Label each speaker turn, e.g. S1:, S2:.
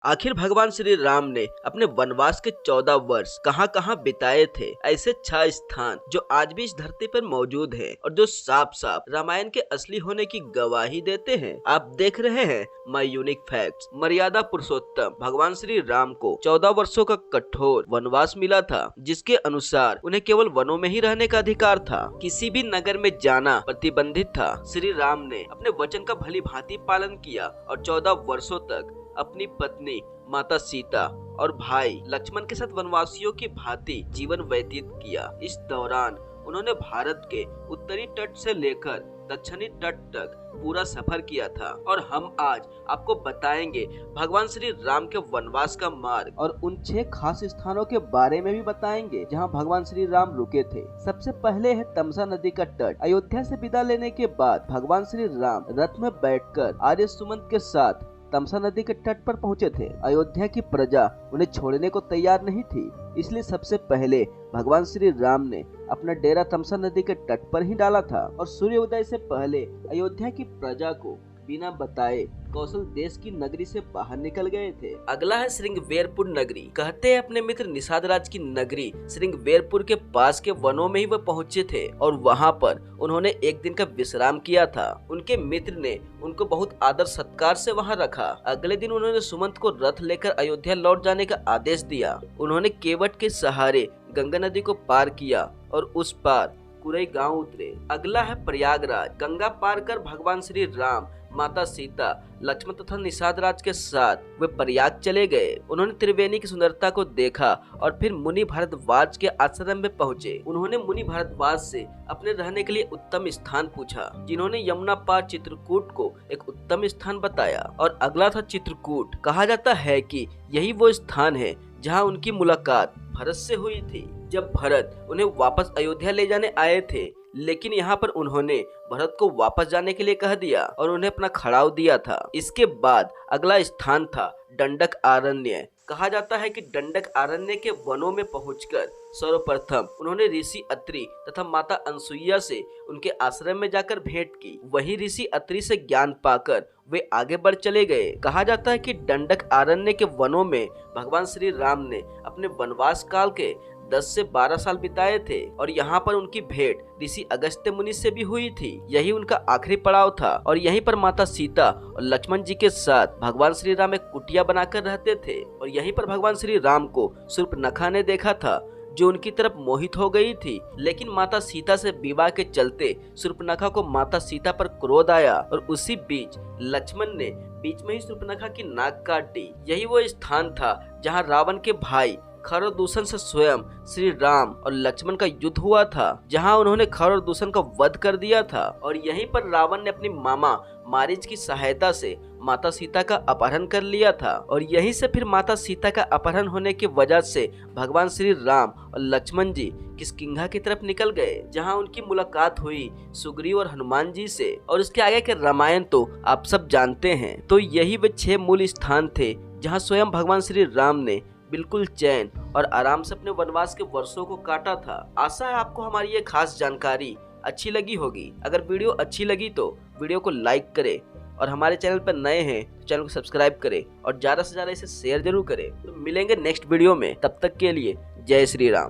S1: आखिर भगवान श्री राम ने अपने वनवास के 14 वर्ष कहां कहां बिताए थे। ऐसे 6 स्थान जो आज भी इस धरती पर मौजूद हैं और जो साफ साफ रामायण के असली होने की गवाही देते हैं। आप देख रहे हैं माय यूनिक फैक्ट्स। मर्यादा पुरुषोत्तम भगवान श्री राम को 14 वर्षों का कठोर वनवास मिला था, जिसके अनुसार उन्हें केवल वनों में ही रहने का अधिकार था। किसी भी नगर में जाना प्रतिबंधित था। श्री राम ने अपने वचन का भली भांति पालन किया और 14 वर्षों तक अपनी पत्नी माता सीता और भाई लक्ष्मण के साथ वनवासियों की भांति जीवन व्यतीत किया। इस दौरान उन्होंने भारत के उत्तरी तट से लेकर दक्षिणी तट तक पूरा सफर किया था और हम आज आपको बताएंगे भगवान श्री राम के वनवास का मार्ग और उन 6 खास स्थानों के बारे में भी बताएंगे जहां भगवान श्री राम रुके थे। सबसे पहले है तमसा नदी का तट। अयोध्या से विदा लेने के बाद भगवान श्री राम रथ में बैठकर आर्य सुमंत के साथ तमसा नदी के तट पर पहुंचे थे। अयोध्या की प्रजा उन्हें छोड़ने को तैयार नहीं थी, इसलिए सबसे पहले भगवान श्री राम ने अपना डेरा तमसा नदी के तट पर ही डाला था और सूर्योदय से पहले अयोध्या की प्रजा को बिना बताए कौशल देश की नगरी से बाहर निकल गए थे। अगला है श्रृंगवेरपुर नगरी। कहते हैं अपने मित्र निषाद राज की नगरी श्रृंगवेरपुर के पास के वनों में ही वह पहुंचे थे और वहां पर उन्होंने एक दिन का विश्राम किया था। उनके मित्र ने उनको बहुत आदर सत्कार से वहां रखा। अगले दिन उन्होंने सुमंत को रथ लेकर अयोध्या लौट जाने का आदेश दिया। उन्होंने केवट के सहारे गंगा नदी को पार किया और उस पार कुरई गांव उतरे। अगला है प्रयागराज। गंगा पार कर भगवान श्री राम, माता सीता, लक्ष्मण तथा निषाद राज के साथ वे प्रयाग चले गए। उन्होंने त्रिवेणी की सुंदरता को देखा और फिर मुनि भारद्वाज के आश्रम में पहुँचे। उन्होंने मुनि भारद्वाज से अपने रहने के लिए उत्तम स्थान पूछा, जिन्होंने यमुना पार चित्रकूट को एक उत्तम स्थान बताया और अगला था चित्रकूट। कहा जाता है कि यही वो स्थान है जहाँ उनकी मुलाकात भरत से हुई थी। जब भरत उन्हें वापस अयोध्या ले जाने आए थे, लेकिन यहाँ पर उन्होंने भरत को वापस जाने के लिए कह दिया और उन्हें अपना खड़ाव दिया था। इसके बाद अगला स्थान था दंडक आरण्य। कहा जाता है कि दंडक आरण्य के वनों में पहुंचकर सर्वप्रथम उन्होंने ऋषि अत्रि तथा माता अनसुईया से उनके आश्रम में जाकर भेंट की। वही ऋषि अत्रि से ज्ञान पाकर वे आगे बढ़ चले गए। कहा जाता है कि दंडक आरण्य के वनों में भगवान श्री राम ने अपने वनवास काल के 10 से 12 साल बिताए थे और यहाँ पर उनकी भेंट ऋषि अगस्त्य मुनि से भी हुई थी। यही उनका आखिरी पड़ाव था और यहीं पर माता सीता और लक्ष्मण जी के साथ भगवान श्री राम एक कुटिया बनाकर रहते थे और यहीं पर भगवान श्री राम को शूर्पणखा ने देखा था, जो उनकी तरफ मोहित हो गई थी। लेकिन माता सीता से विवाह के चलते शूर्पणखा को माता सीता पर क्रोध आया और उसी बीच लक्ष्मण ने बीच में ही शूर्पणखा की नाक काट दी। यही वो स्थान था जहाँ रावण के भाई खरदूषण से स्वयं श्री राम और लक्ष्मण का युद्ध हुआ था, जहां उन्होंने खरदूषण का वध कर दिया था और यहीं पर रावण ने अपनी मामा मारीच की सहायता से माता सीता का अपहरण कर लिया था और यहीं से फिर माता सीता का अपहरण होने की वजह से भगवान श्री राम और लक्ष्मण जी किष्किंधा की तरफ निकल गए, जहां उनकी मुलाकात हुई सुग्रीव और हनुमान जी से। और इसके आगे के रामायण तो आप सब जानते हैं। तो यही वे 6 मूल स्थान थे जहाँ स्वयं भगवान श्री राम ने बिल्कुल चैन और आराम से अपने वनवास के वर्षों को काटा था। आशा है आपको हमारी ये खास जानकारी अच्छी लगी होगी। अगर वीडियो अच्छी लगी तो वीडियो को लाइक करें और हमारे चैनल पर नए हैं तो चैनल को सब्सक्राइब करें और ज़्यादा से ज़्यादा इसे शेयर जरूर करें। तो मिलेंगे नेक्स्ट वीडियो में, तब तक के लिए जय श्री राम।